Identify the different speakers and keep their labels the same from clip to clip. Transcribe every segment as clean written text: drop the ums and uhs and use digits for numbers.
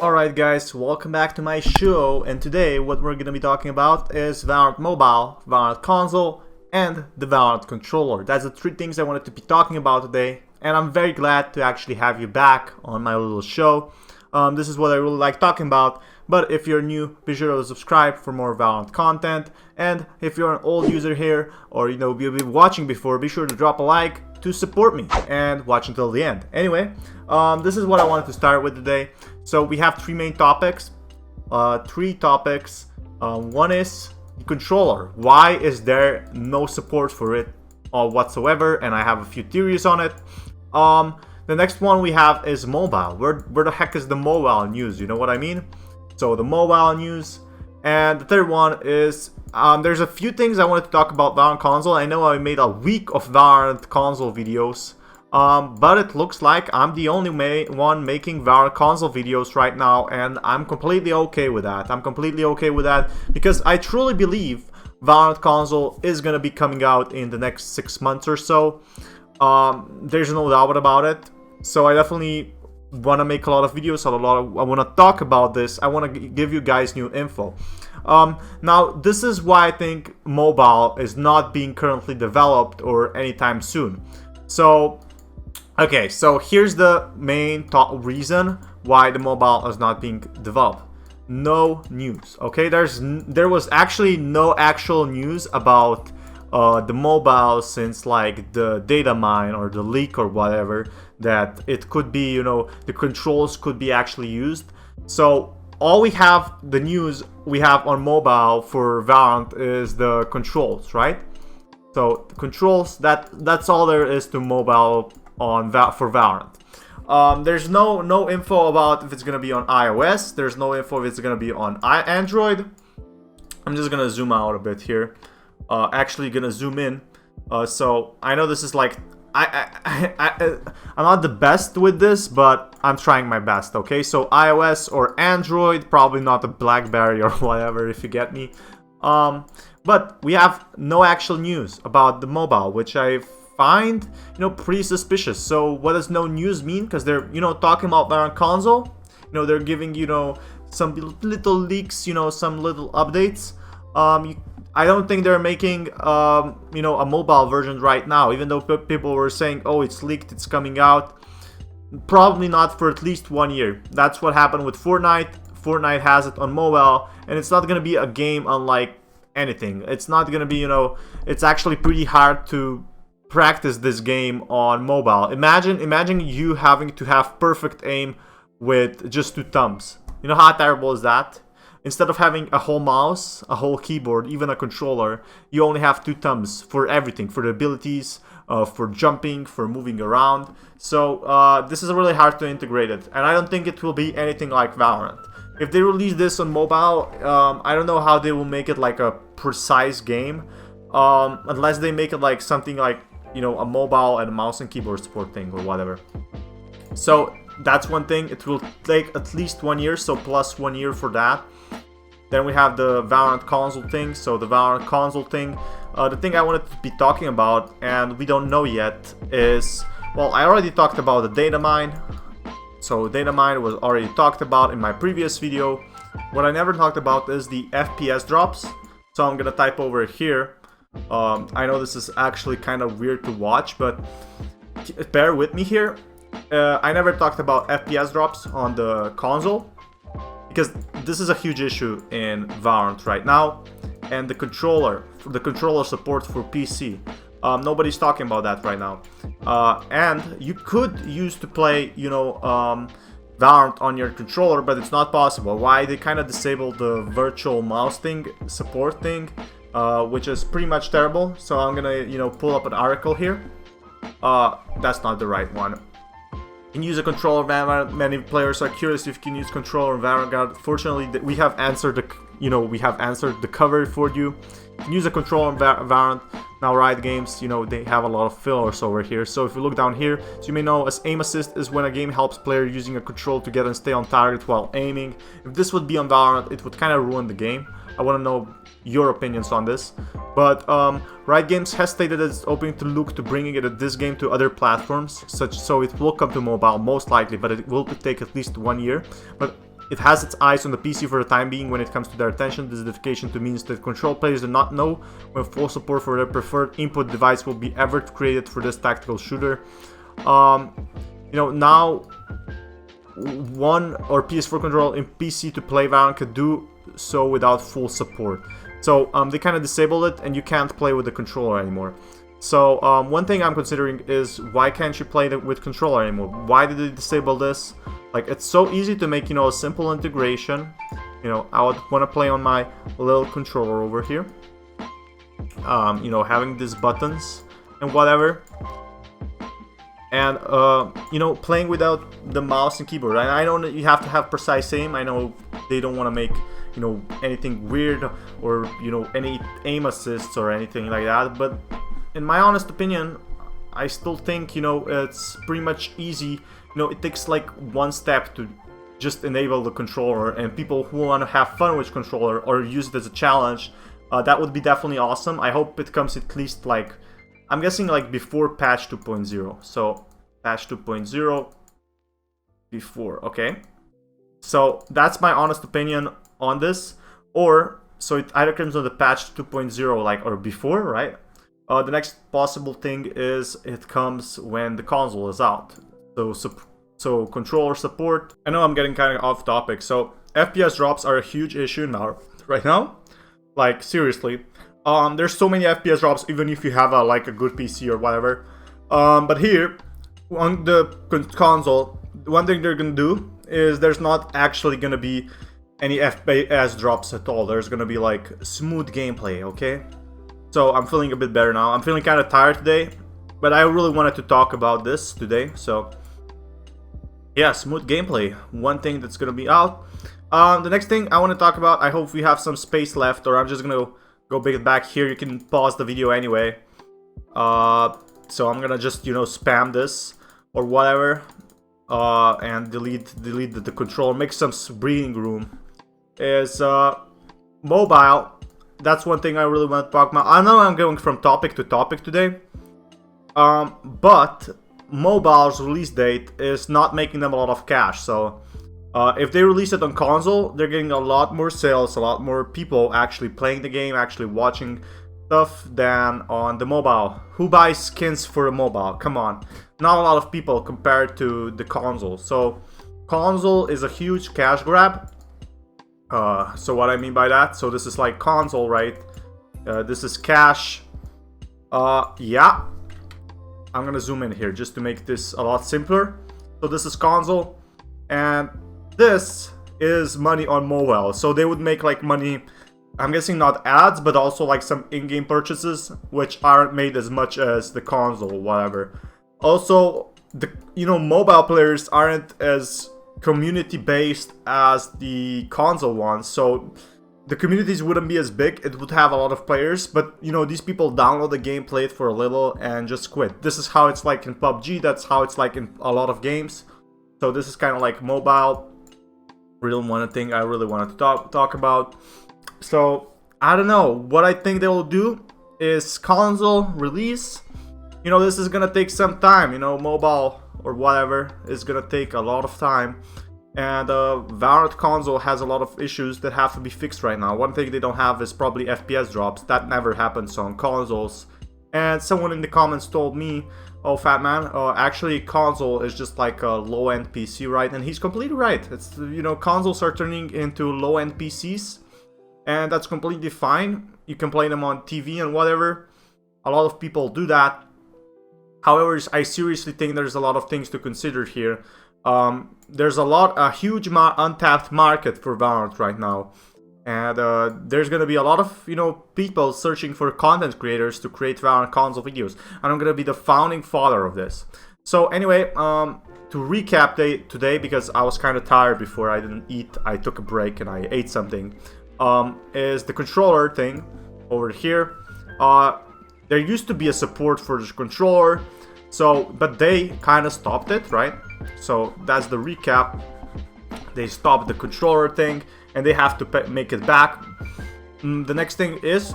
Speaker 1: Alright guys, welcome back to my show, and today what we're going to be talking about is Valorant Mobile, Valorant Console, and the Valorant Controller. That's the three things I wanted to be talking about today, and I'm very glad to actually have you back on my little show. This is what I really like talking about, but if you're new, be sure to subscribe for more Valorant content, and if you're an old user here, or you've been watching before, be sure to drop a like to support me, and watch until the end. Anyway, this is what I wanted to start with today. So we have three main topics. One is the controller. Why is there no support for it whatsoever? And I have a few theories on it. The next one we have is mobile. Where the heck is the mobile news? You know what I mean? So the mobile news. And the third one is there's a few things I wanted to talk about Valorant Console. I know I made a week of Valorant Console videos. But it looks like I'm the only one making Valorant Console videos right now, and I'm completely okay with that. I'm completely okay with that because I truly believe Valorant Console is gonna be coming out in the next 6 months or so. There's no doubt about it. So I definitely want to make a lot of videos. I want to talk about this. I want to give you guys new info. Now, this is why I think mobile is not being currently developed or anytime soon. So okay, so here's the main reason why the mobile is not being developed. No news, okay? There was actually no actual news about the mobile since like the data mine or the leak or whatever, that it could be, the controls could be actually used. So all we have, the news we have on mobile for Valorant is the controls, right? So the controls, that's all there is to mobile for Valorant. There's no info about if it's gonna be on iOS. There's no info if it's gonna be on Android. I'm just gonna zoom out a bit here. Actually gonna zoom in. So I know this is like I'm not the best with this, but I'm trying my best. Okay, so iOS or Android, probably not a BlackBerry or whatever, if you get me. But we have no actual news about the mobile, which I find, pretty suspicious. So what does no news mean? Because they're, talking about Valorant Console. They're giving, some little leaks, some little updates. I don't think they're making, a mobile version right now, even though people were saying, oh, it's leaked, it's coming out. Probably not for at least 1 year. That's what happened with Fortnite. Fortnite has it on mobile, and it's not going to be a game unlike anything. It's not going to be, it's actually pretty hard to practice this game on mobile. Imagine you having to have perfect aim with just 2 thumbs. You know how terrible is that? Instead of having a whole mouse, a whole keyboard, even a controller, you only have 2 thumbs for everything, for the abilities, for jumping, for moving around. So this is really hard to integrate it, and I don't think it will be anything like Valorant. If they release this on mobile, I don't know how they will make it like a precise game, unless they make it like something like, a mobile and a mouse and keyboard support thing or whatever. So that's one thing. It will take at least 1 year, so plus 1 year for that. Then we have the Valorant Console thing. So the Valorant Console thing, the thing I wanted to be talking about, and we don't know yet, is, well, I already talked about the data mine. So data mine was already talked about in my previous video. What I never talked about is the FPS drops. So I'm gonna type over here. I know this is actually kind of weird to watch, but bear with me here. I never talked about FPS drops on the console, because this is a huge issue in Valorant right now, and the controller support for PC. Nobody's talking about that right now. And you could use to play, Valorant on your controller, but it's not possible. Why? They kind of disabled the virtual mouse thing, support thing, which is pretty much terrible. So I'm gonna, pull up an article here. That's not the right one. You can use a controller Valorant. Many players are curious if you can use controller Valorant. Fortunately, we have answered the cover for you. You can use a controller Valorant. Now Riot Games, they have a lot of fillers over here. So if you look down here, so you may know as aim assist is when a game helps player using a control to get and stay on target while aiming. If this would be on Valorant, it would kind of ruin the game. I want to know your opinions on this. But Riot Games has stated that it's open to look to bringing this game to other platforms, so it will come to mobile most likely, but it will take at least 1 year. But It has its eyes on the PC for the time being when it comes to their attention. This dedication to means that control players do not know when full support for their preferred input device will be ever created for this tactical shooter. You know, now one or PS4 controller in PC to play Valorant could do so without full support. So they kind of disabled it, and you can't play with the controller anymore. So one thing I'm considering is, why can't you play with controller anymore? Why did they disable this? Like, it's so easy to make, you know, a simple integration. You know, I would want to play on my little controller over here. You know, having these buttons and whatever. And, you know, playing without the mouse and keyboard. And I know that you have to have precise aim. I know they don't want to make, you know, anything weird or, you know, any aim assists or anything like that. But in my honest opinion, I still think, you know, it's pretty much easy. You know, it takes like one step to just enable the controller, and people who want to have fun with controller or use it as a challenge, that would be definitely awesome. I hope it comes at least like, I'm guessing like before patch 2.0. So patch 2.0 before, okay. So that's my honest opinion on this. Or, so it either comes on the patch 2.0 like, or before, right? The next possible thing is it comes when the console is out. So controller support. I know I'm getting kind of off topic. So FPS drops are a huge issue now, right now. Like, seriously. There's so many FPS drops, even if you have like a good PC or whatever. But here, on the console, one thing they're gonna do is there's not actually gonna be any FPS drops at all. There's gonna be like smooth gameplay, okay? So I'm feeling a bit better now. I'm feeling kind of tired today, but I really wanted to talk about this today. So yeah, smooth gameplay. One thing that's gonna be out. The next thing I want to talk about, I hope we have some space left, or I'm just gonna go back here. You can pause the video anyway. So I'm gonna just, you know, spam this or whatever, and delete the controller. Make some breathing room. Is mobile. That's one thing I really want to talk about. I know I'm going from topic to topic today, but mobile's release date is not making them a lot of cash. So if they release it on console, they're getting a lot more sales, a lot more people actually playing the game, actually watching stuff than on the mobile. Who buys skins for a mobile? Come on, not a lot of people compared to the console. So console is a huge cash grab. So what I mean by that, so this is like console, right? This is cash. Yeah. I'm gonna zoom in here just to make this a lot simpler. So this is console, and this is money on mobile. So they would make like money, I'm guessing not ads, but also like some in-game purchases, which aren't made as much as the console, whatever. Also, the, you know, mobile players aren't as community based as the console ones, so the communities wouldn't be as big. It would have a lot of players, but you know, these people download the game, play it for a little, and just quit. This is how it's like in PUBG, that's how it's like in a lot of games. So this is kind of like mobile. Real one thing I really wanted to talk about. So I don't know what I think they will do is console release. You know, this is gonna take some time. You know, mobile or whatever is gonna take a lot of time, and Valorant console has a lot of issues that have to be fixed right now. One thing they don't have is probably FPS drops. That never happens on consoles. And someone in the comments told me, oh, fat man, actually console is just like a low-end PC, right? And he's completely right. It's, you know, consoles are turning into low-end PCs, and that's completely fine. You can play them on TV and whatever. A lot of people do that. However, I seriously think there's a lot of things to consider here. There's a huge untapped market for Valorant right now, and there's gonna be a lot of, you know, people searching for content creators to create Valorant console videos, and I'm gonna be the founding father of this. So anyway, to recap today, because I was kind of tired before, I didn't eat, I took a break and I ate something, is the controller thing over here. There used to be a support for the controller, so, but they kind of stopped it, right? So that's the recap. They stopped the controller thing, and they have to make it back. The next thing is,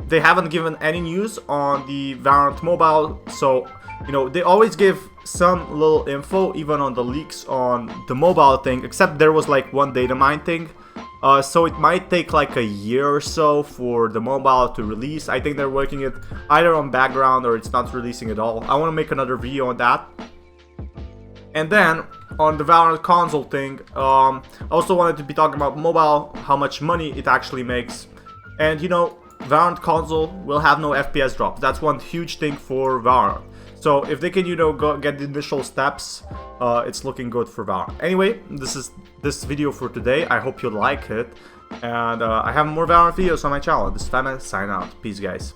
Speaker 1: they haven't given any news on the Valorant mobile. So, you know, they always give some little info even on the leaks on the mobile thing, except there was like one data mine thing. So it might take like a year or so for the mobile to release. I think they're working it either on background or it's not releasing at all. I want to make another video on that. And then on the Valorant console thing, I also wanted to be talking about mobile, how much money it actually makes. And you know, Valorant console will have no FPS drops. That's one huge thing for Valorant. So if they can, you know, go get the initial steps, it's looking good for Valorant. Anyway, this is this video for today. I hope you like it. And I have more Valorant videos on my channel. This time I sign out. Peace, guys.